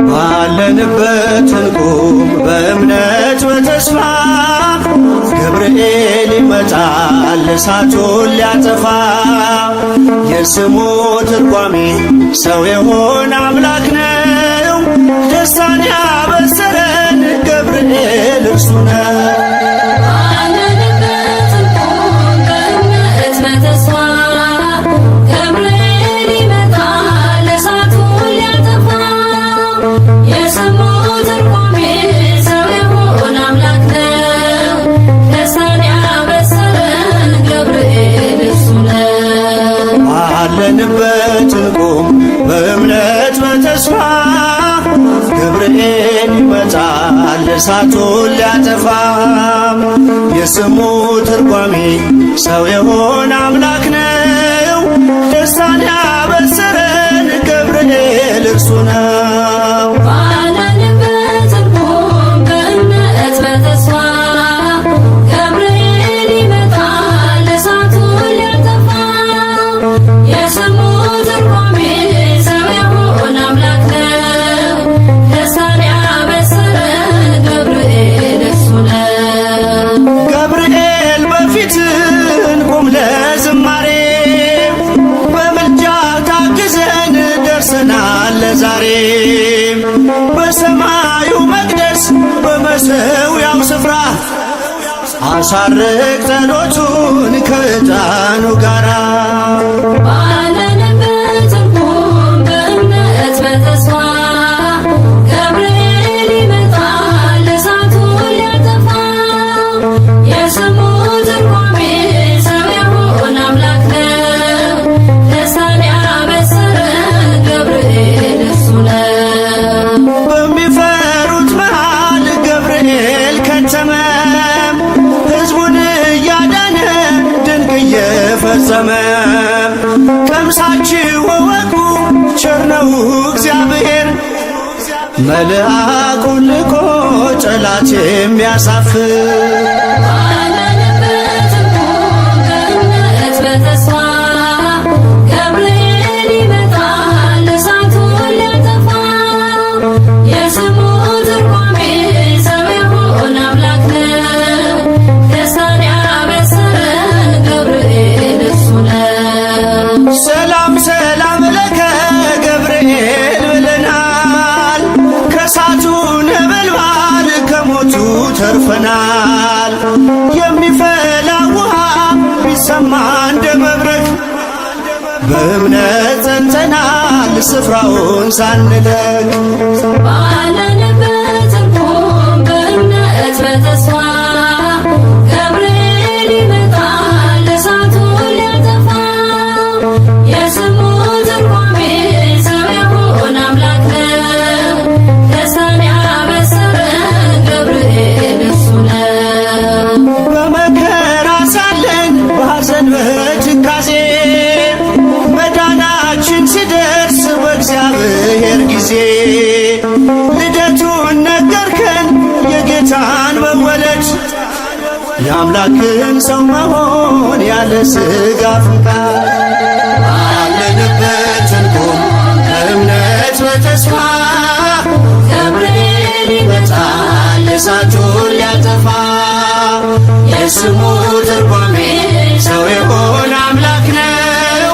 ባለንበት እንቁም በእምነት በተስፋ ገብርኤል ይመጣል እሳቱን ሊያጠፋ። የስሙ ትርጓሜ ሰው የሆነ አምላክ ነው። ደስታን ያበሰረን ገብርኤል እርሱ ነው። ባለንበት እንቁም በእምነት በተስፋ ገብርኤል ይመጣል እሳቱን ሊያጠፋ። የስሙ ትርጓሜ ሰው የሆነ አምላክ ነው። ደስታን ያበሰረን ገብርኤል እርሱ ነው። ዛሬ በሰማዩ መቅደስ በመሠዊያው ስፍራ አሳርግ ጸሎቱን ከዕጣኑ ጋራ። ባለንበት እንቁም በእምነት በተስፋ ገብርኤል ይመጣል እሳቱን ሊያጠፋ። የስሙ ትርጓሜ ሰው የሆነ አምላክ ነው። ደስታን ያበሰረን ገብርኤል በሚፈሩት መሃል ገብርኤል ከተመ። ሕዝቡን እያዳነ ድንቅ እየፈጸመ። ቀምሳችሁ እወቁ ቸር ነው እግዚአብሔር፣ መልአኩን ልኮ ጠላት የሚያሳፍር። ሰላም ሰላም ለከ ገብርኤል ብለናል። ከእሳቱ ነበልባል ከሞቱ ተርፈናል። የሚፈላ ውሃ ቢሰማ እንደ መብረቅ በእምነት ጸንተናል ስፍራውን ሳንለቅ። ባለንበት እንቁም በእምነት በተስፋ ገብርኤል ይመጣል እሳቱን ሊያጠፋ። የስሙ ትርጓሜ ሰው የሆነ አምላክ ነው። ደስታን ያበሰረን ገብርኤል እርሱ ነው። በመከራ ሳለን በሐዘን በትካዜ መዳናችን ሲደርስ በእግዚአብሔር ጊዜ ልደቱን ነገርከን የጌታን መወለድ፣ የአምላክን ሰው መሆን ያለ ሥጋ ፈቃድ። ባለንበት እንቁም በእምነት በተስፋ ገብርኤል ይመጣል እሳቱን ሊያጠፋ። የስሙ ትርጓሜ ሰው የሆነ አምላክ ነው።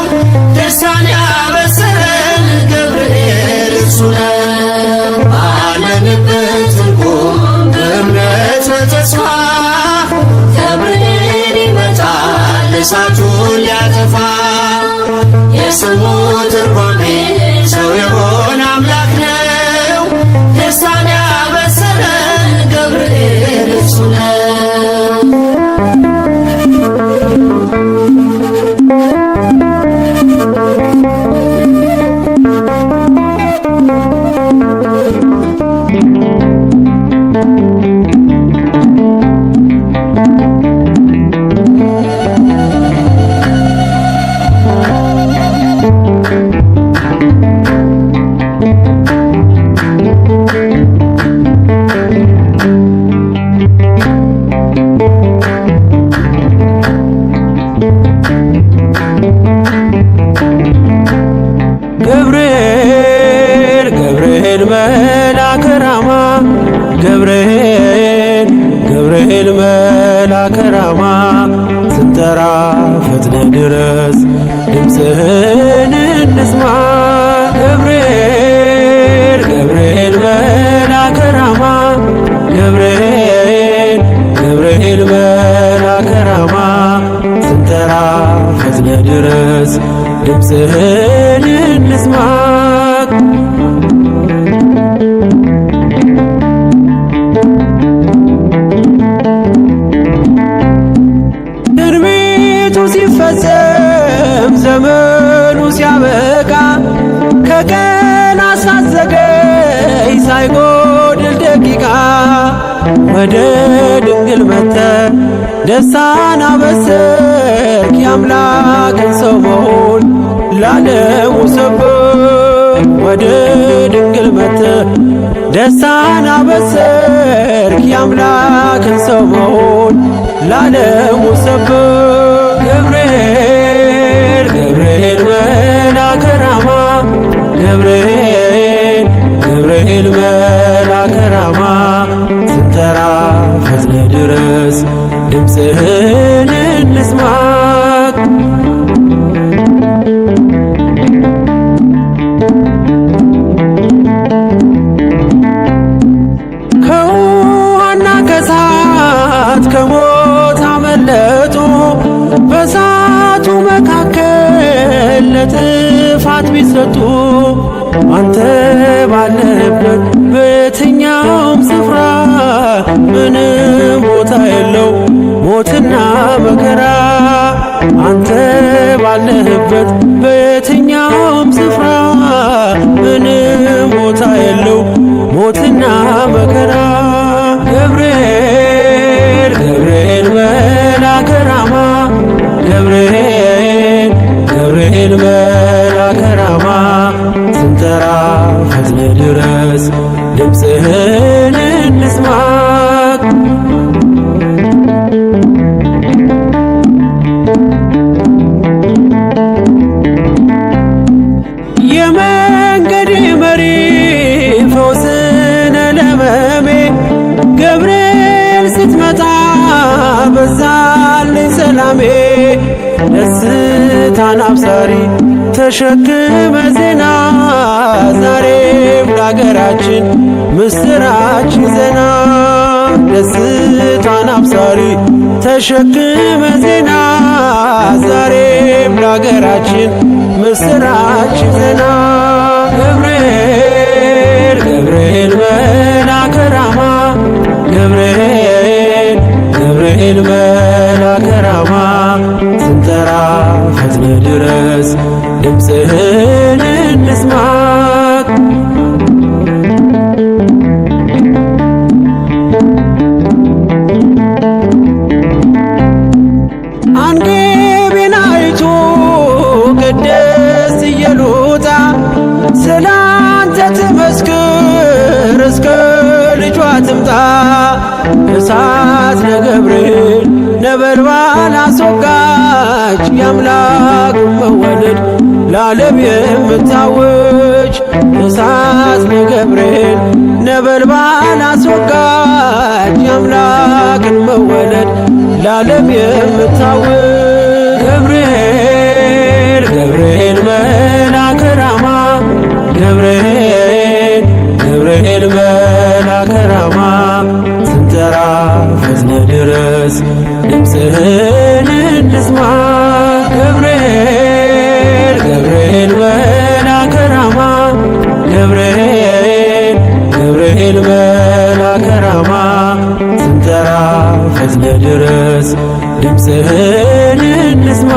ደስታን ያበሰረን ገብርኤል እርሱ ነው። ባለንበት እንቁም በእምነት በተስፋ ገብርኤል ይመጣል እሳቱን ሊያጠፋ። የስሙ ትርጓሜ ሰው የሆነ አምላክ ነው። ደስታን ያበሰረን ገብርኤል እርሱ ነው። መልአከ ራማ ገብርኤል ገብርኤል መልአከ ራማ ስንጠራ ፈጥነ ድረስ ድምፅህን እንስማ ገብርኤል ገብርኤል መልአከ ራማ ገብርኤል ገብርኤል መልአከ ራማ ስንጠራ ፈጥነ ድረስ ድምፅህን እንስማ ትንቢቱ ሲፈጸም ዘመኑ ሲያበቃ ከቀናት ሳትዘገይ ሳይጎድል ደቂቃ ወደ ድንግል መጥተ ደስታን አበሰርክ የአምላክን ሰው መሆን ለዓለሙ ሰብክ ወደ ድንግል መጥተ ደስታን አበሰርክ የአምላክን ሰው መሆን ለዓለሙ ሰብክ ገብርኤል ገብርኤል መልአከ ራማ ገብርኤል ገብርኤል መልአከ ራማ ስንጠራ ፈጥነ ድረስ ድምፅህን እንስማ ከውሃና ከእሳት ከሞት አመለጡ በእሳቱ መካከል ለጥፋት ቢሰጡ አንተ ባለህበት በየትኛውም ስፍራ ምንም ቦታ የለው ሞትና መከራ አንተ ባለህበት በየትኛውም ስፍራ ምንም ቦታ የለው ሞትና መከራ ገብርኤል ገብርኤል መልአከ ራማ ገብርኤል ገብርኤል መልአከ ራማ ስንጠራ ፈጥነ ድረስ ድምፅህን እንስማ የመንገዴ መሪ ፈውስነ ለሕመሜ ገብርኤል ስትመጣ በዛልኝ ሰላሜ ደስታን አብሳሪ ተሸክመ ዜና ዛሬም ለአገራችን ምስራች ዜና ደስታን አብሳሪ ተሸክመ ዜና ዛሬም ለአገራችን ምስራች ዜና ገብርኤል ገብርኤል መልአከ ራማ ገብርኤል ገብርኤል መልአከ ራማ ስንጠራ ፈጥነ ድረስ ድምፅህን እንስማ አንጌቤን አይቱ ቅድስት ኢየሉጣ ስላንተ ትመስክር እስከ ልጇ ትምጣ እሳት ለገብርኤል ነበልባል አስወጋች የአምላክ መወለድ ለዓለም የምታውጅ እሳት ለገብርኤል ነበልባል አስወጋች የአምላክን መወለድ ለዓለም የምታውጅ ገብርኤል ገብርኤል መልአከ ራማ ገብርኤል ገብርኤል መልአከ ራማ ስንጠራ ፈጥነ ድረስ ድምፅህን እንስማ ገብርኤል ገብርኤል መልአከ ራማ ገብርኤል ገብርኤል መልአከ ራማ ስንጠራ ፈጥነ ድረስ ድምፅህን እንስማ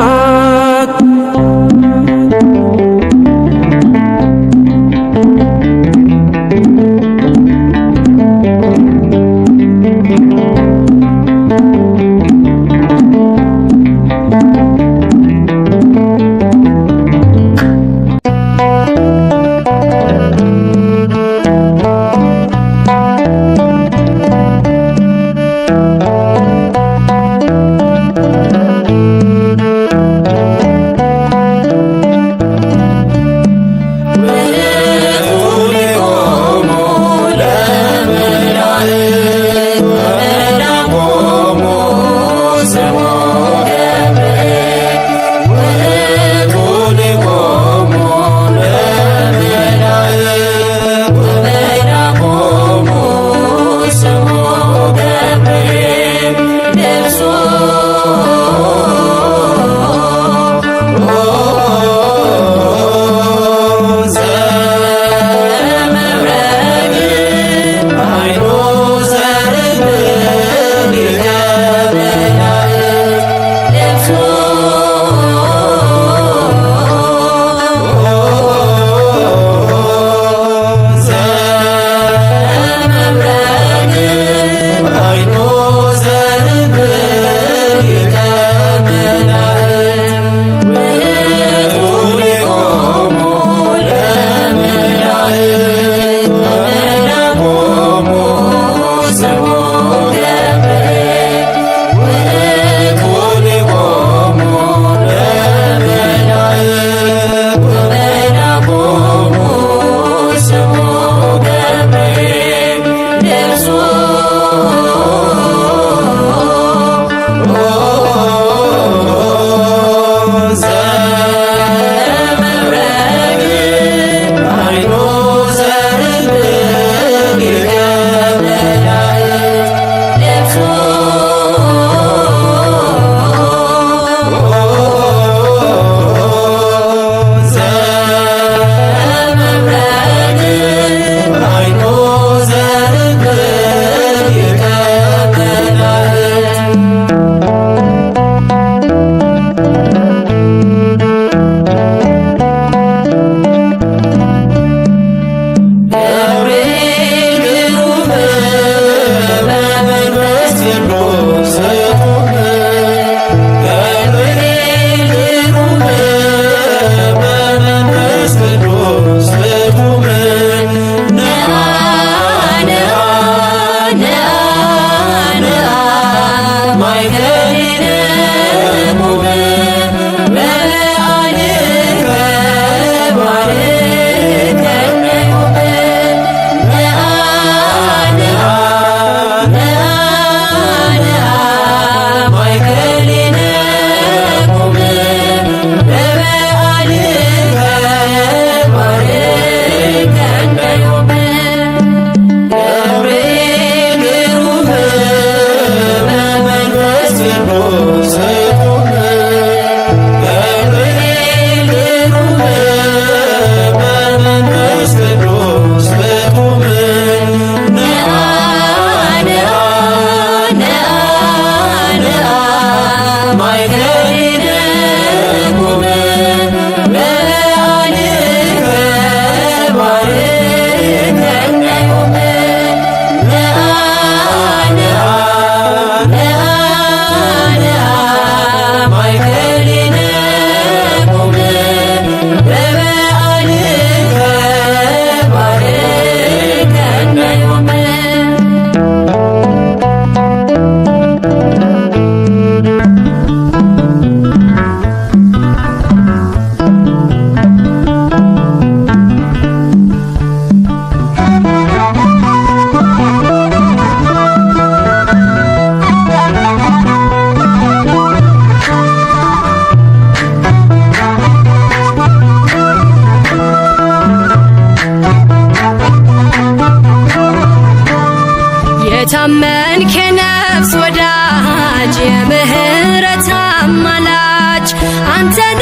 የታመንክ የነፍስ ወዳጅ የምህረት አማላጅ አንተነ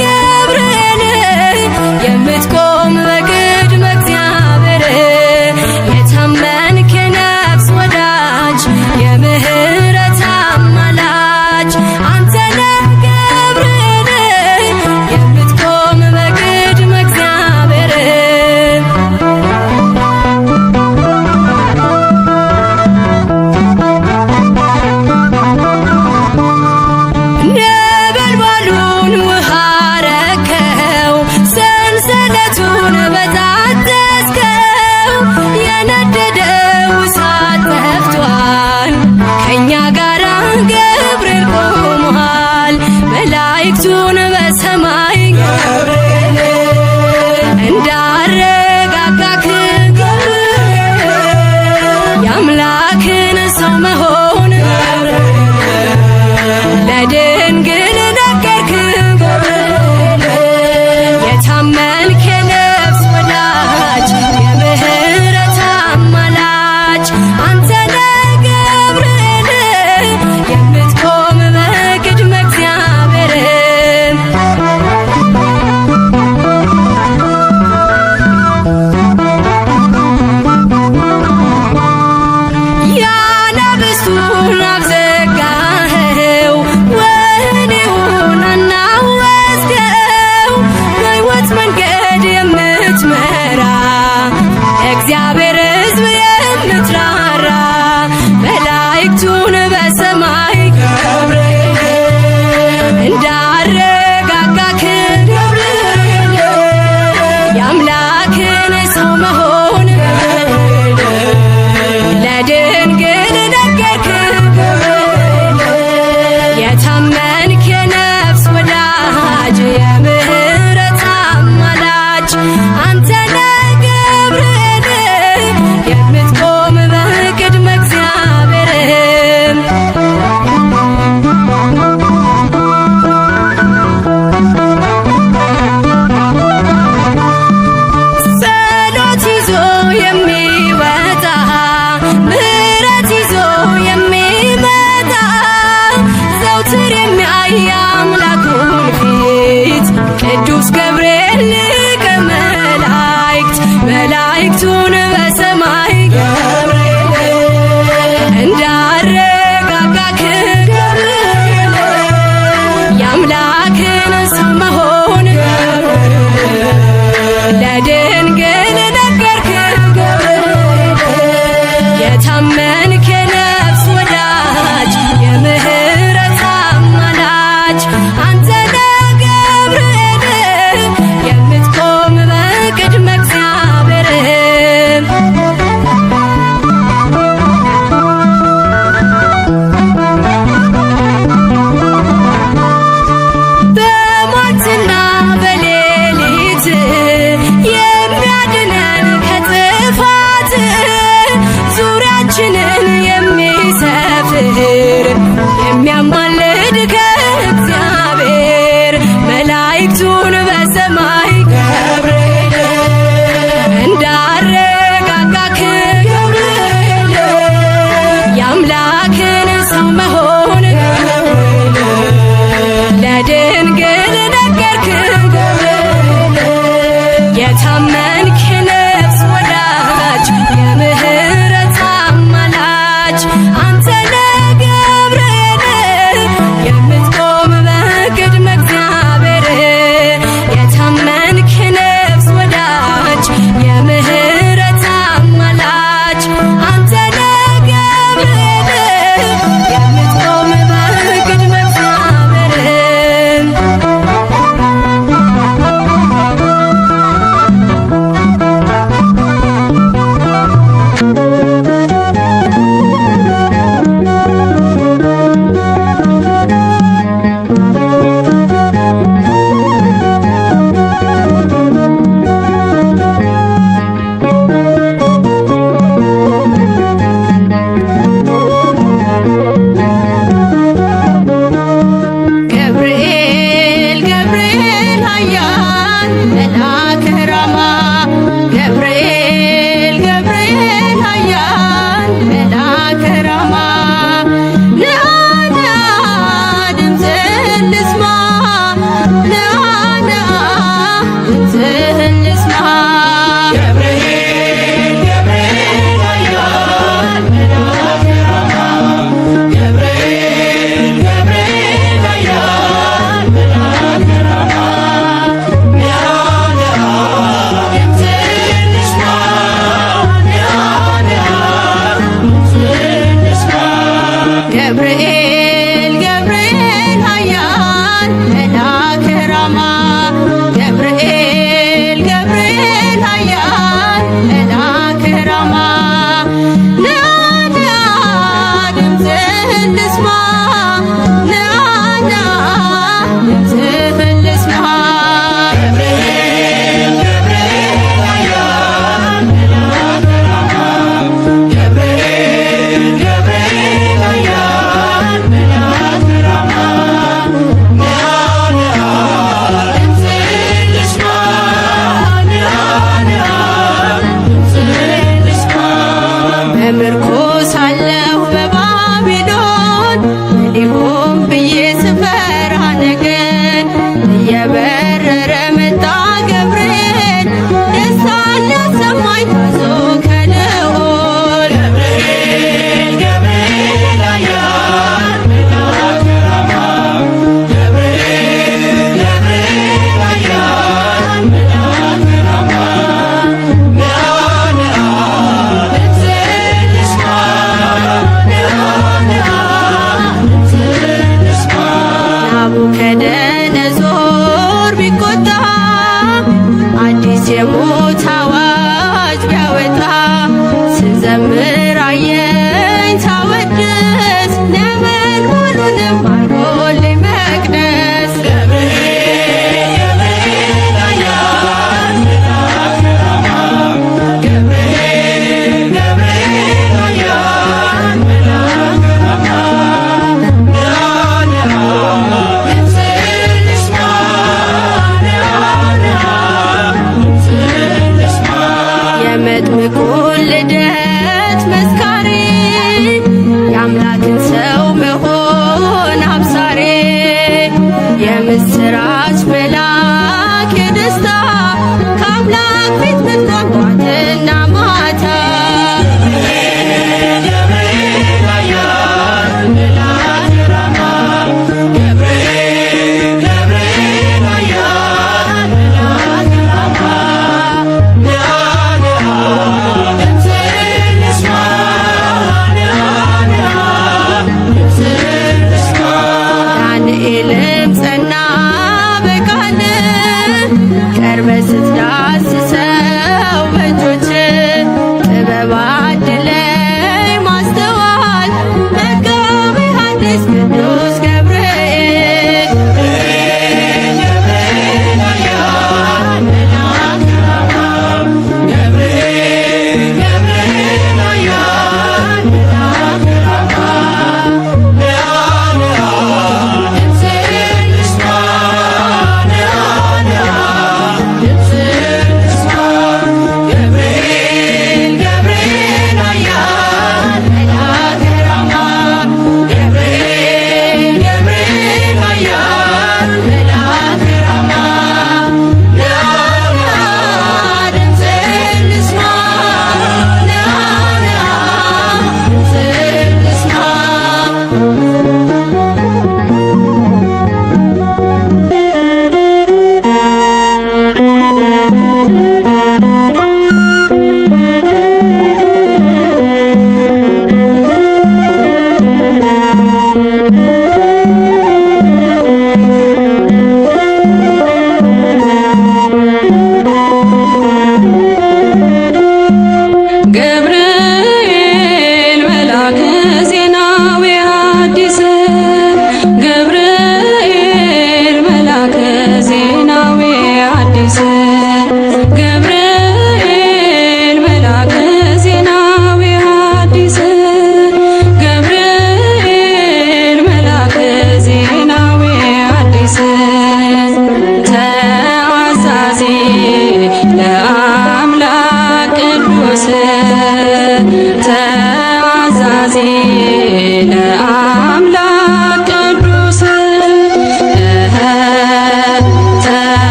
ገብርኤል የምትቆም በቅድመ እግዚአብሔር የታመንክ የነፍስ ወዳጅ የምህረት አማላጅ አንተነ ገብርኤል የምትቆም በቅድመ እግዚአብሔር ነበልባሉን ውሃ ረከው ሰንሰለቱን በጣጠስከው የነደደው እሳት ጠፍቷል ከእኛ ጋራ ገብርኤል ቆሟል መላእክቱን በሰማይ እንዳረጋጋክ የአምላክን ሰው መሆን ለድንግል ነገርክ የታመንክ የነፍስ ወዳጅ የምህረት አማላጅ አንተነ ገብርኤል የምትቆም በቅድመ እግዚአብሔር ያነብሱን አፍ ዘጋኸው ወህኒውን አናወጽከው በሕይወት መንገድ የምትመራ እግዚአብሔር ሕዝብ የምትራራ መላእክቱን በሰማይ እንዳረጋጋክ የአምላክን ሰው መሆን ለድንግል ነገርክ የታመንክ የነፍስ ወዳጅ የምህረት አማላጅ አንተነ ገብርኤል የምትቆም በቅድመ እግዚአብሔር ጸሎት ይዞ የሚወጣ ምሕረት ይዞ የሚመጣ ዘውትር የሚያይ አምላኩን ፊት ቅዱስ ገብርኤል ሊቀ መላእክት መላእክቱን በሰማይ እንዳረጋጋክ የአምላክን ሰው መሆን ለድንግል ነገርክ የታመንክ የነፍስ ወዳጅ የምህረት አማላጅ አንተነ ገብርኤል የምትቆም በቅድመ እግዚአብሔር ገብርኤል ገብርኤል ኃያል መልአከ ራማ ገብርኤል ገብርኤል ኃያል መልአከ ራማ ነአ ነአ ድምፅህን ልስማ ነአ ነአ ድምፅህን ልስማ ገብርኤል ገብርኤል ኃያል መልአከ ራማ ገብርኤል ገብርኤል ኃያል መልአከ ራማ ነአ ነአ ድምፅህን ልስማ ነአ ነአ ድምፅህን ልስማ በምርኮ ሳለሁ በባቢሎን ሊሆን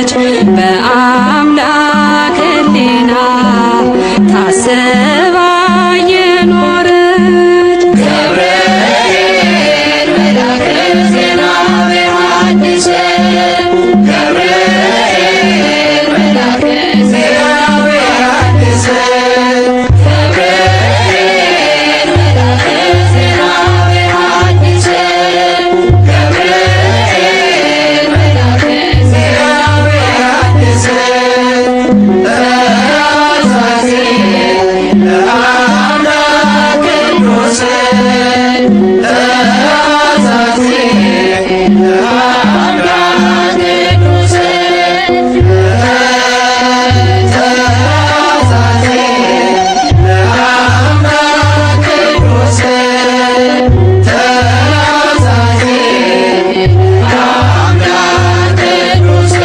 የኖረች በአምላክ ሕሊና ታስባ የኖረች ገብርኤል መልአከ ዜና በዮሐንስ ገብርኤል መልአከ ዜና በዮሐንስ ገብርኤል መልአከ ዜና በዮሐንስ ገብርኤል መልአከ ዜና በዮሐንስ ተሳሲ ለአምላክ ቅዱስ ተሳሲ ለአምላክ ቅዱስ ተሳሲ ለአምላክ ቅዱስ ተሳሲ ለአምላክ ቅዱስ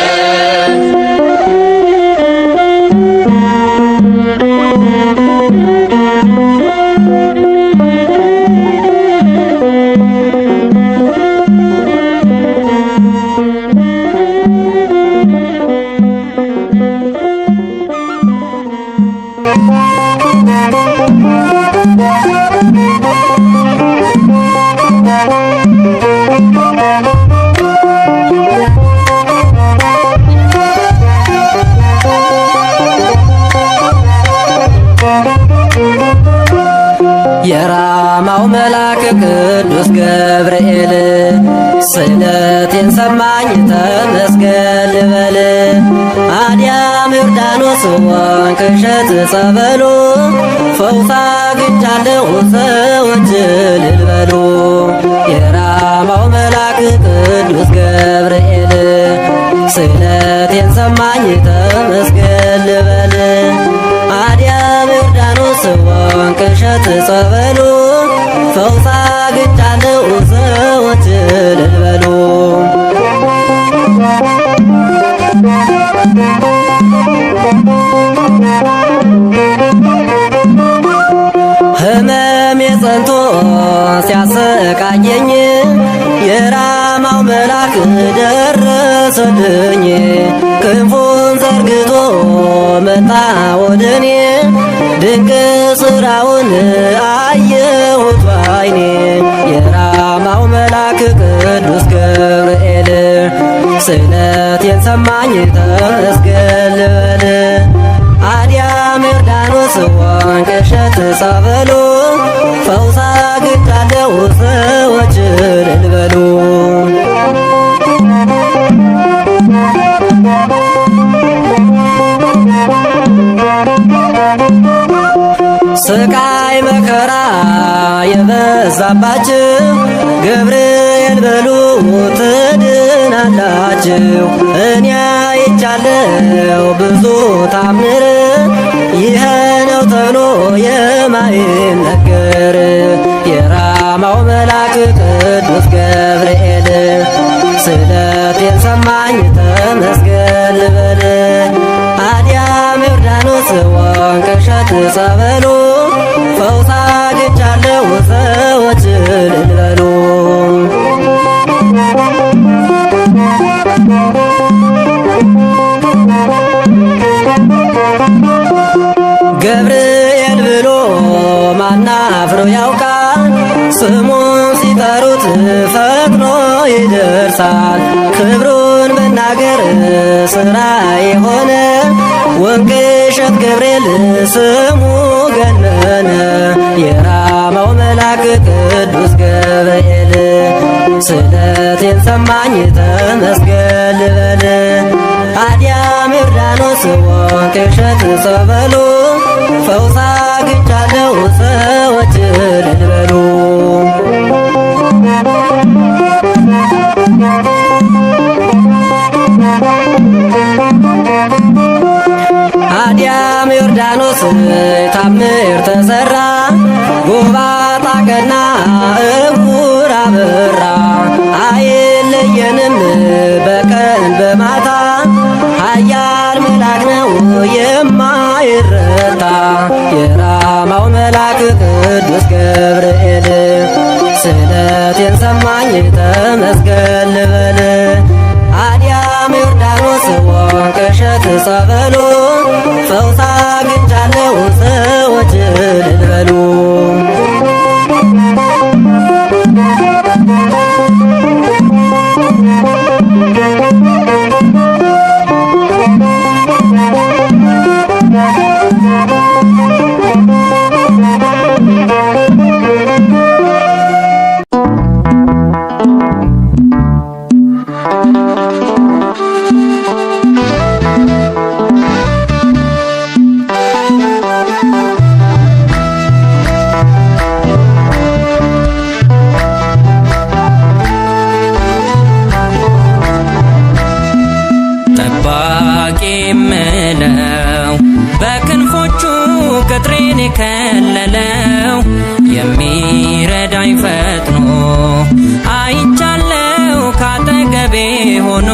የራማው መልአክ ቅዱስ ገብርኤል ስለቴን ሰማኝ ተመስገን ልበል። አዲያም ዮርዳኖስ ወንቅ እሸት ጸበሉ ፈውስ አግኝቻለሁ ሰዎች እልል በሉ። የራማው መልአክ ቅዱስ ገብርኤል ስለቴን ሰማኝ ተመስገን ልበል። አዲያም ዮርዳኖስ ወንቅ እሸት ጸበሉ ፈውስ አግኝቻለሁ ሰዎች እልል በሉ። ሕመሜ ጸንቶ ሲያሰቃየኝ የራማው መልአክ ደረሰልኝ። ክንፉን ዘርግቶ መጣ ወደኔ ድንቅ ሥራውን አየሁት ባይኔ። የራማው መልአክ ቅዱስ ገብርኤል ስለቴን ሰማኝ ተመስገን ልበል። አዲያም ዮርዳኖስ ወንቅ እሸት ጸበሉ ፈውስ አግኝቻለሁ ሰዎች እልል በሉ። ስቃይ መከራ የበዛባችሁ ገብርኤል በሉ ትድናላችሁ። እኔ አይቻለሁ ብዙ ታምር ይሄ ነው ተብሎ የማይነገር። የራማው መልአክ ቅዱስ ገብርኤል ስለቴን ሰማኝ ተመስገን ልበል። አዲያም ዮርዳኖስ ወንቅ እሸት ጸበሉ ፈውስ አግኝቻለሁ ሰዎች እልል በሉ። ገብርኤል ብሎ ማናፍሮ ያውቃል? ስሙን ሲጠሩት ፈጥኖ ይደርሳል። ክብሩን መናገር ሥራ የሆነ ወንቅ እሸት ገብርኤል ስሙ ገነነ። የራማው መልአክ ቅዱስ ገብርኤል ስለቴን ሰማኝ ተመስገን ልበል። አዲያም ዮርዳኖስ ወንቅ እሸት ጸበሉ ፈውስ አግኝቻለሁ ሰዎች እልል በሉ። አዲያም ዮርዳኖስ ታምር ተሰራ ጎባጣ ቀና እውር አበራ። አይለየንም በቀን በማታ ኃያል መልአክ ነው የማይረታ። የራማው መልአክ ቅዱስ ገብርኤል ስለቴን ሰማኝ ተመስገን ልበል። አዲያም ዮርዳኖስ የእምነት ጸበሉ ፈውስ አግኝቻለሁ ሰዎች እልል በሉ። የምለው በክንፎቹ ቅጥሬን የከለለው የሚረዳኝ ፈጥኖ አይቻለው ካጠገቤ ሆኖ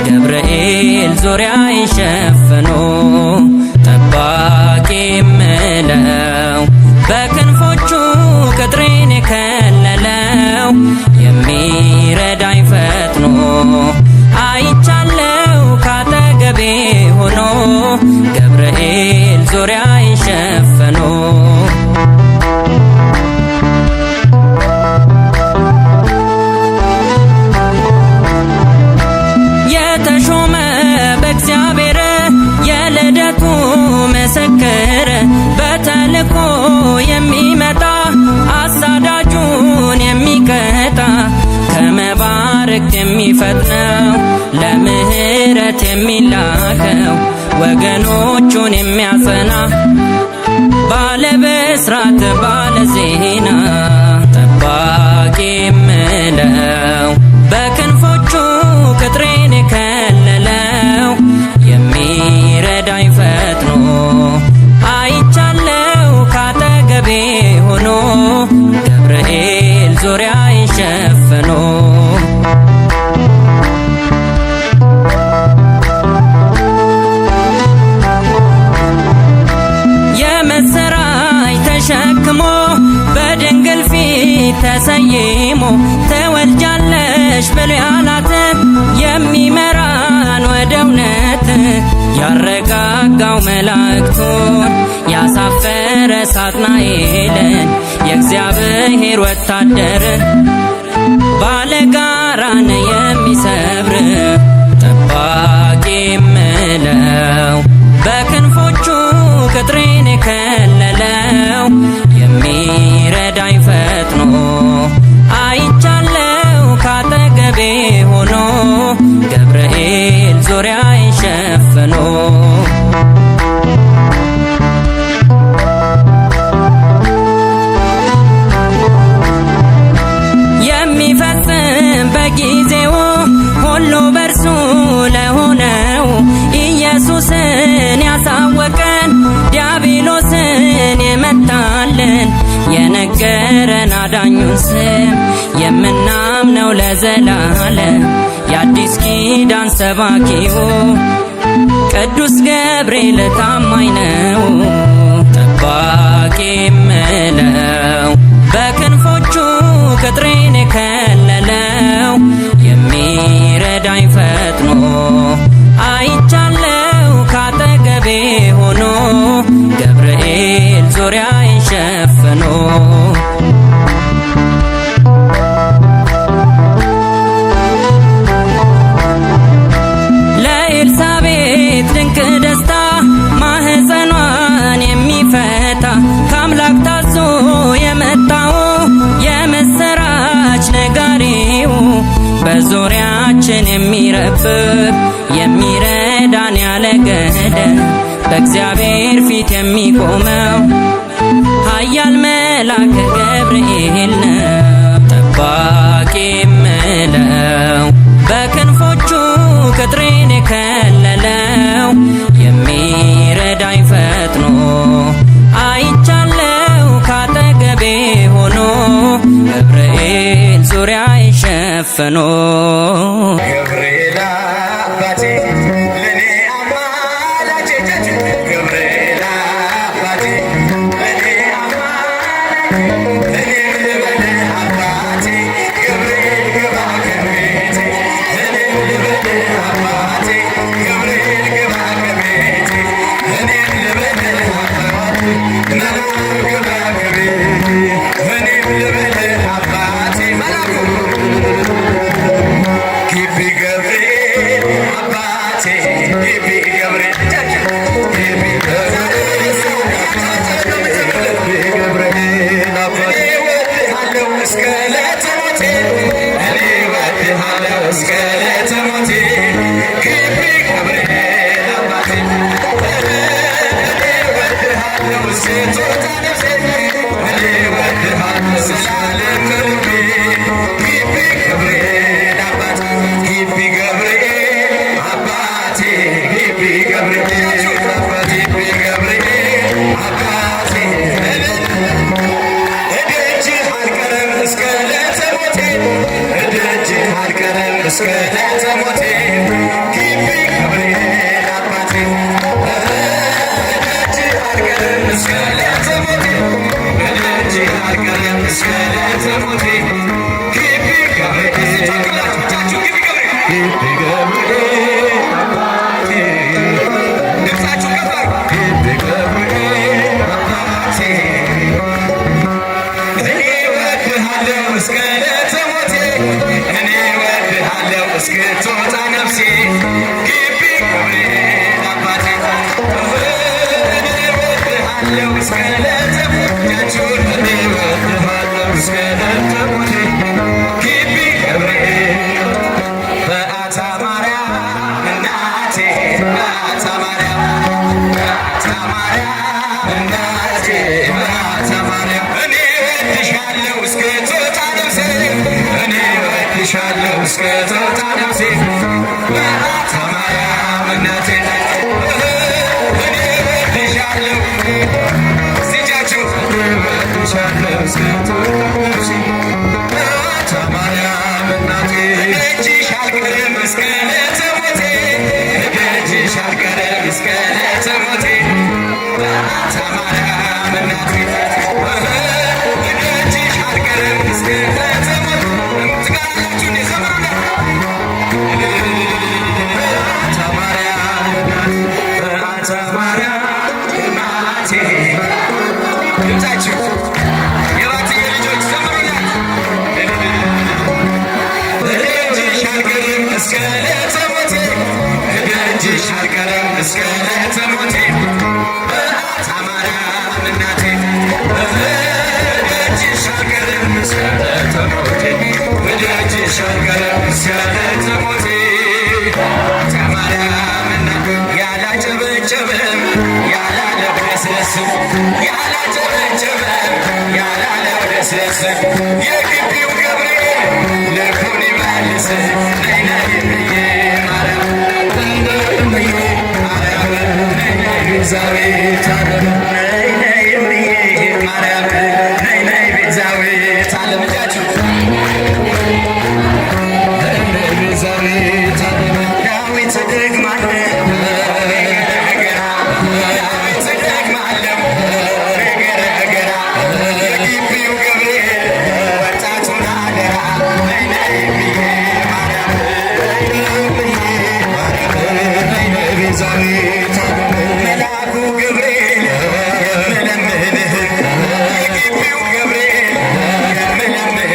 ገብርኤል ዙሪያዬን ሸፍኖ ጠባቂ የምለው በክንፎቹ ቅጥሬን የከለለው የሚረዳኝ ፈጥኖ አይቻለው ካጠገቤ ሆኖ ገብርኤል ዙሪያዬን ሸፍኖ የተሾመ በእግዚአብሔር የልደቱ ምስክር በተልኮ የሚመጣ አሳዳጁን የሚቀጣ ከመባረክ የሚፈጥነው ለምህረት የሚላከው ወገኖቹን የሚያጸና ባለ ብስራት ባለ ዜና ጠባቂ የምለው በክንፎቹ ቅጥሬን የከለለው የሚረዳኝ ፈጥኖ አይቻለው ካጠገቤ ሆኖ ገብርኤል ዙሪያዬን ሸፍኖ የመሰራይ ተሸክሞ በድንግል ፊት ተሰይሞ ተወልጃለሽ ብሎ ያላት የሚመራን ወደ እውነት ያረጋጋው መላእክቱን ያሳፈረ ሳጥናኤልን የእግዚአብሔር ወታደር ባለጋራን የሚሰብር ጠባቂ የምለው በክንፎቹ ቅጥሬን የከለለው የሚረዳኝ ፈጥኖ አይቻለው ካጠገቤ ሆኖ ገብርኤል ዙሪያዬን ሸፍኖ የሚፈጽም በጊዜው ሁሉ በርሱ ለሆነው ኢየሱስን ያሳወቀን ዲያብሎስን የመታልን የነገረን አዳኙን ስም የምናምነው ለዘላለም የአዲስ ኪዳን ሰባኪው ቅዱስ ገብርኤል ታማኝ ነው ጠባቂ የምለው በክንፎቹ ቅጥሬን የከለለው የሚረዳኝ ፈጥኖ አይቻለው ካጠገቤ ሆኖ ገብርኤል ዙሪያዬን ሸፍኖ ለኤልሳቤጥ ድንቅ ደስታ ማህፀኗን የሚፈታ ከአምላክ ታዞ የመጣው የምስራች ነጋሪው በዙሪያችን የሚረብብ የሚረዳን ያለ ገደብ በእግዚአብሔር ፊት የሚቆመው ኃያል መልአክ ገብርኤል ነው ጠባቂ የምለው በክንፎቹ ቅጥሬን የከለለው የሚረዳኝ ፈጥኖ አይቻለው ካጠገቤ ሆኖ ገብርኤል ዙሪያዬን ሸፍኖ ገብርኤል አባቴ ለኔ አማላጄ ገብርኤል አባቴ ለኔ አማላጄ ለኔ ልበል አባቴ ገብርኤል ግባ ከቤቴ ለኔ ልበል አባቴ ገብርኤል ግባ ግቢ ገብርኤል ገብርኤል አባቴ እወድሃለሁ እስከ ዕለተ ሞቴ እኔ እወድሃለሁ እስከ ዕለተ ሞቴ ግቢ ገብርኤል አባቴ እኔ እወድሃለሁ እስከ ትወጣ ነፍሴ እኔ እወድሃለሁ ስላለም ከልቤ ግቢ ገብርኤል አባቴ ግቢ ገብርኤል አባቴ ግቢ ገብርኤል አባቴ ግቢ ገብርኤል አባቴ እደጅህ አልቀረም እስከ ዕለተ ሞቴ እደጅህ አልቀረም እስከ ዕለተ ሞቴ ግቢ ገብርኤል አባቴ እደጅህ አልቀረም እስከ ዕለተ ሞቴ እደጅህ አልቀረም እስከ ዕለተ ሞቴ ግቢ ገብርኤል ግቢ ገብርኤል አባቴ ድምፃችሁ ከፍ አድርጉ ግቢ ገብርኤል አባቴ እኔ እወድሃለሁ እስከ ዕለተ ሞቴ እኔ እወድሃለሁ እስክትወጣ ነፍሴ ግቢ ገብርኤል አባቴ እኔ እወድሃለሁ እስከ ዕለተ ሞቴ እኔ እወድሃለሁ እስከ ዕለተ ሞቴ ግቢ ገብርኤል በአታ ማርያም እናቴ በአታ ማርያም እናቴ በአታ ማርያም እኔ እወድሻለሁ እስክትወጣ ነፍሴ እኔ እወድሻለሁ እስክትወጣ ነፍሴ በአታ ማርያም እናቴ እኔ እወድሻለሁ እጃችሁ እወድሻለሁ እስክትወጣ ነፍሴ በአታ ማርያም እናቴ እደጅሽ አልቀረም እስከ ዕለተ ሞቴ እደጅሽ አልቀረም እስከ ዕለተ ሞቴ በአታ ማርያም እናቴ እደጅሽ አልቀረም እስከ ዕለተ ሞቴ ትጋላችሁ እንደ ዘመኑ በአታ ማርያም እናቴ በአታ ማርያም እናቴ ድምፃችሁ የባትዬ ልጆች ዘምሩላት እደጅሽ አልቀረም እስከ ዕለተ ሞቴ እደጅሽ አልቀረም እስከ ዕለተ ሞቴ በአታ ማርያም እናቴ እደጅሽ አልቀረም እስከ ዕለተ ሞቴ እደጅሽ አልቀረም እስከ ዕለተ ሞቴ በአታ ማርያም እናቴ ያላጨበጨበም ያላለበለስለስም ያላጨበጨበም ያላለበለስለስም የግቢው ገብርኤል ልቡን ይመልስ ነይ ነይ ብዬ ማርያም ነይ ማርያም ነይ ነይ ቤዛዊተ ዓለም ነይ ነይ ብዬ ማርያም ነይ ነይ ቤዛዊተ ዓለም እጃችሁ ነይ ነይ ቤዛዊተ ዓለም ዳዊት ደግማለሁ ዳዊት ደግማለሁ ገረገራ የግቢው ገብርኤል ወጣቱን አደራ ነይ ነይ ብዬ ማርያም ነይ ነይ ብዬ ማርያም ነይ ነይ ቤዛዊተ ዓለም መልአኩ ገብርኤል የምለምንህ የግቢው ገብርኤል የምለምንህ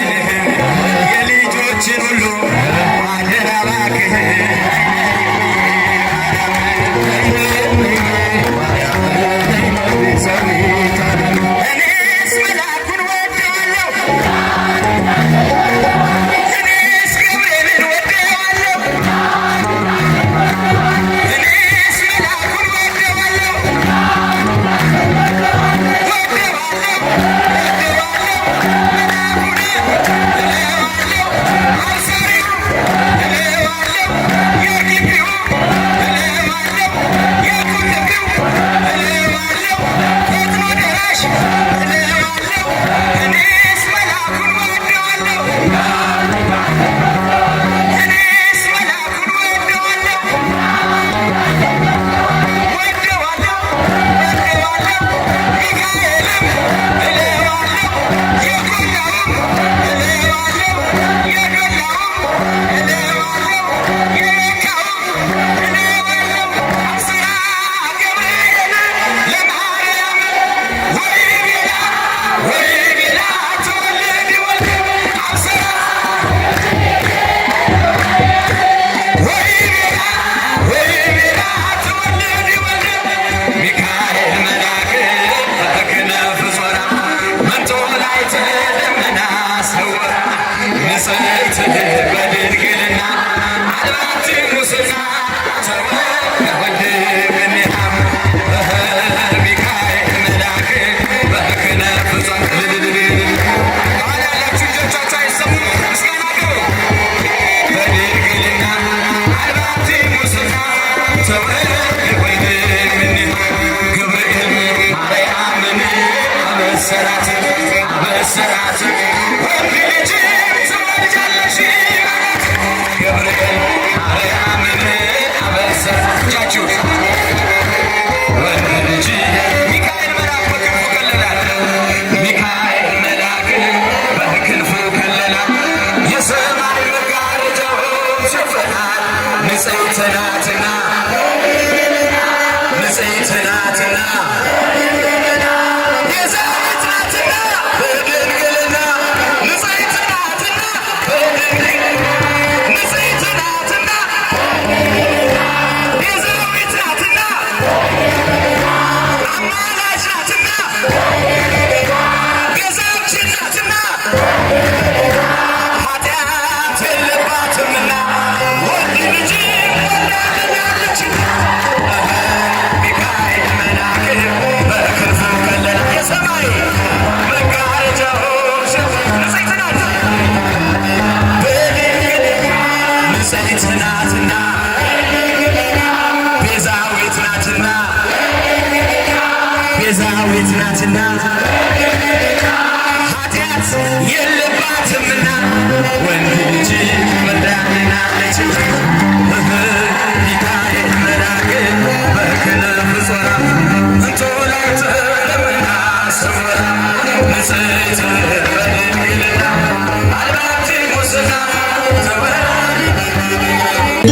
የልጆችን ሁሉ አደራ እባክህ እኔስ መልአኩን ወደዋለሁ እኔስ ገብርኤልን ወደዋለሁ እኔስ መልአኩን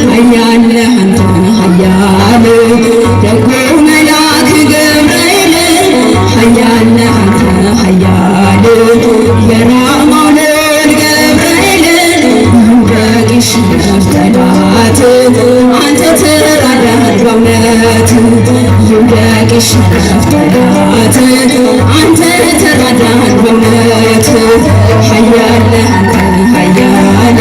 ኃያል አንተ ኃያል ደጉ መልአክ ገብርኤል ኃያል አንተ ኃያል የራማው ልዑል ገብርኤል ይውደቅሽ ጠላት አንተ ተራዳህ በእውነት ይውደቅሽ ጠላት አንተ ተራዳህ በእውነት ኃያል አንተ ኃያል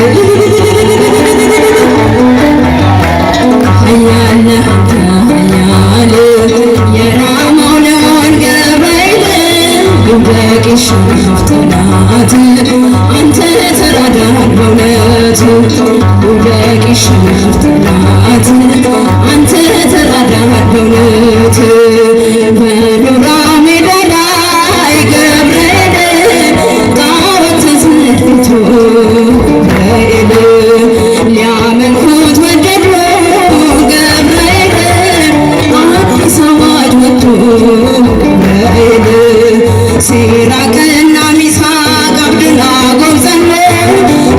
ኃያል አንተ ኃያል የራማው ልዑል ገብርኤል ይውደቅሽ ጠላት አንተ ተራዳህ በእውነት ይውደቅሽ ጠላት አንተ ተራዳህ በእውነት በዱራ ሜዳ ላይ ገብርኤል ጣዖት ተዘርግቶ ገብርኤል ሊያመልኩት ወደዱ ገብርኤል አዲስ አዋጅ ወጥቶ ገብርኤል ሲራቅና ሚሳቅ አብደናጎ ጸኑ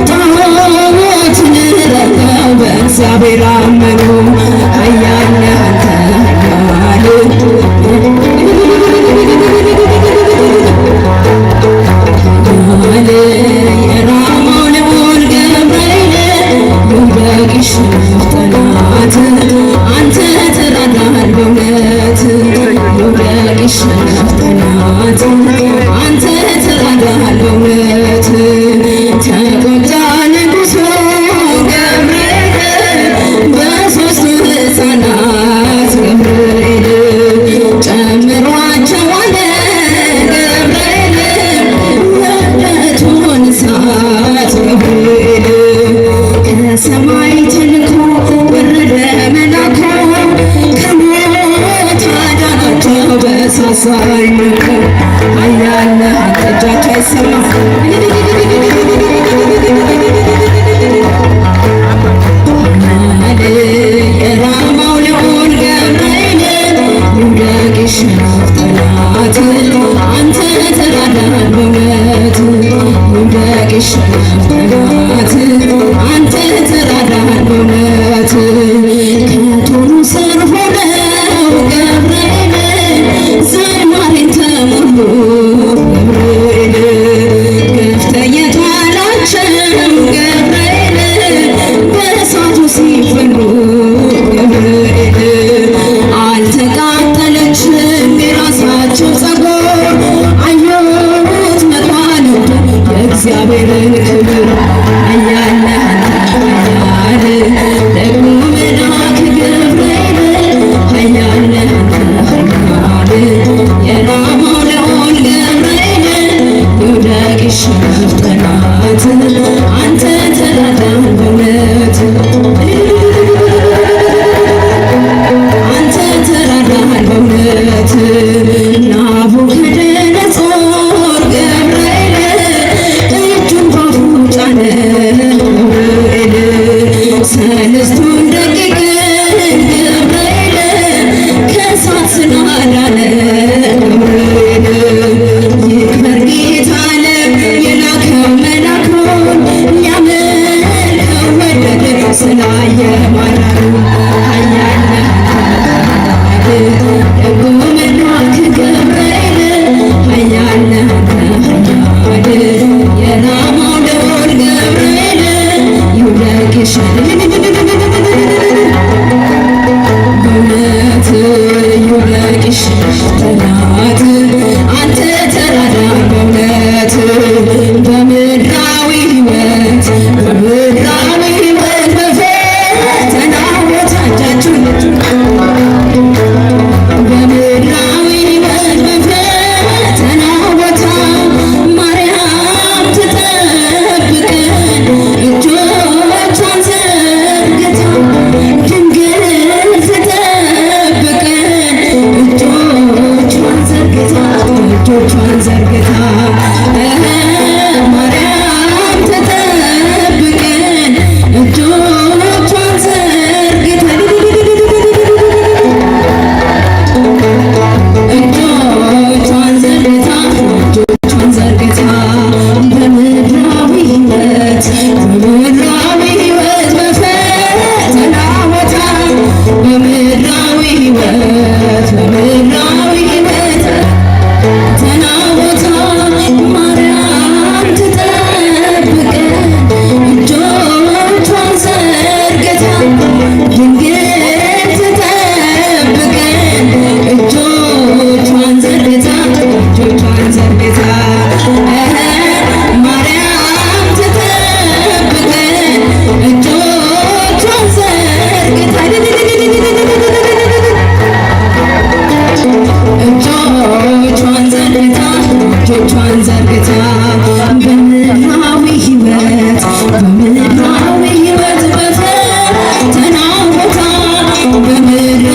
ጣዖትን ረግጠው በእግዚአብሔር አመኑ ኃያል አንተ ኃያል የራማው ልዑል ገብርኤል ይውደቅሽ ጠላት አንተ ተራዳህ በእውነት ይውደቅሽ ጠላት አንተ ተራዳህ በእውነት ተቆጣ ንጉሡ ገብርኤል በሦስቱ ሕፃናት ገብርኤል ጨምሯቸዋል ገብርኤል የዕለቱን እሳት ገብርኤል ከሰማይ ተልኮ ወረደ መልአኩ ከሞት አዳናቸው በእሳት ሳይነኩ ኃያል አንተ እጃቸው አይሰማም የራማው ልዑል ገብርኤል ይውደቅሽ ጠላት አንተ ተራዳህ በእውነት ይውደቅሽ ጠላት አንተ ተራዳህ በእውነት ከቶኑ ስር ሆነው ገብርኤል ዝማሬን ተሞሉ ገብርኤል ገፍተህ የጣላቸው ገብርኤል በእሳቱ ሲፈሉ ገብርኤል አልተቃጠለችም የራሳቸው ፀጉር አየሁት መጥዋዕት የእግዚአብሔርን ክብር ኃያል አንተ ኃያል ደግሞ መልአክ ገብርኤል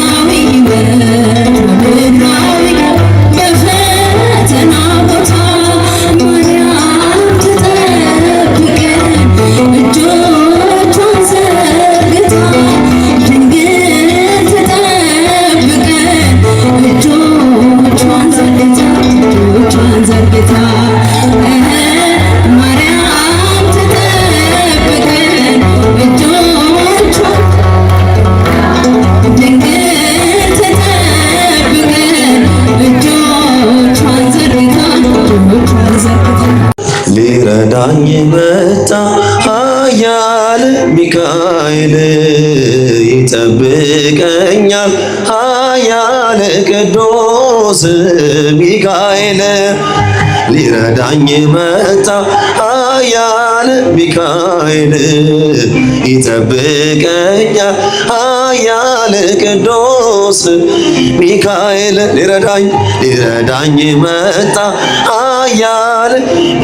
በስጋዊ ሕይወት በምድራዊ በፈተና ቦታ ማርያም ትጠብቀን እጆቿን ዘርግታ ድንግል ትጠብቀን እጆቿን ዘርግታ ማርያም ትጠብቀን እጆቿን ድንግል ትጠብቀን እጆቿን ዘርግታ ሊረዳኝ መጣ ኃያል ሚካኤል ይጠብቀኛል ኃያል ቅዱስ ሚካኤል ሊረዳኝ መጣ ኃያል ሚካኤል ይጠብቀኛል ኃያል ቅዱስ ሚካኤል ሊረዳኝ መጣ ኃያል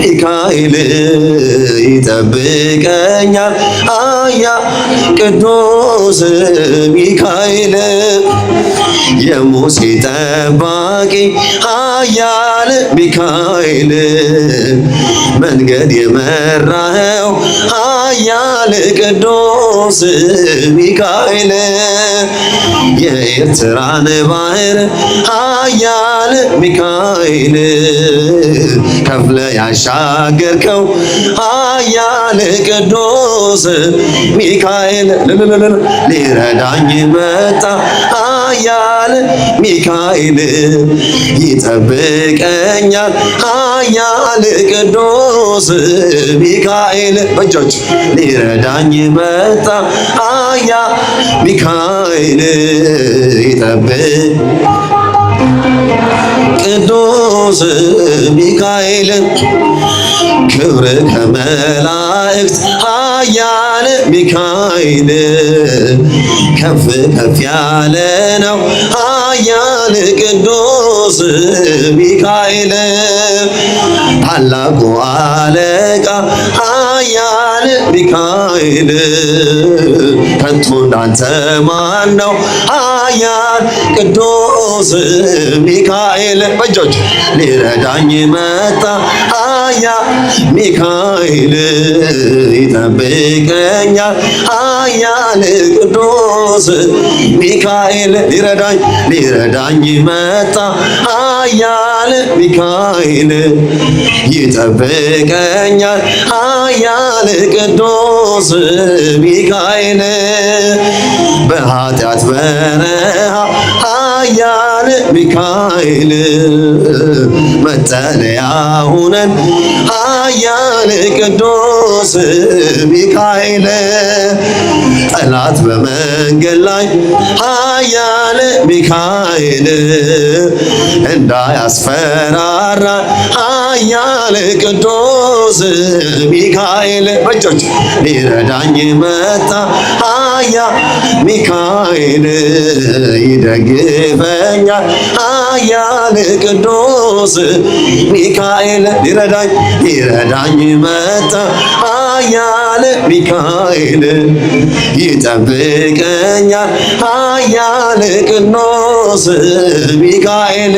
ሚካኤል ይጠብቀኛል ኃያል ቅዱስ ሚካኤል የሙሴ ጠባቂ ኃያል ሚካኤል መንገድ የመራኸው ኃያል ቅዱስ ሚካኤል የኤርትራን ባህር ኃያል ሚካኤል ከፍለ ያሻገርከው ኃያል ቅዱስ ሚካኤል ሊረዳኝ መጣ ኃያል ሚካኤል ይጠብቀኛል ኃያል ቅዱስ ሚካኤል በእጆች ሊረዳኝ መጣ ኃያል ሚካኤል ይጠብቅ ቅዱስ ሚካኤል ክብር ከመላእክት ኃያል ሚካኤል ከፍ ከፍ ያለ ነው ኃያል ቅዱስ ሚካኤል ታላቁ አለቃ ኃያል ሚካኤል ከቶ እንዳንተ ማን ነው ኃያል ቅዱስ ሚካኤል በእጆች ሊረዳኝ መጣ ኃያል ሚካኤል ይጠብቀኛል ኃያል ቅዱስ ሚካኤል ሊረዳኝ መጣ ኃያል ሚካኤል ይጠብቀኛል ኃያል ቅዱስ ሚካኤል በኃጢአት በረሃ ኃያል ሚካኤል መጠለያ ሁነን ኃያል ቅዱስ ሚካኤል ጠላት በመንገድ ላይ ኃያል ሚካኤል እንዳያስፈራራ ኃያል ቅዱስ ሚካኤል በእጆች ሊረዳኝ መጣ ኃያል ሚካኤል ይደግፈኛል ኃያል ቅዱስ ሚካኤል ሊረዳኝ መጣ ኃያል ሚካኤል ይጠብቀኛል ኃያል ቅዱስ ሚካኤል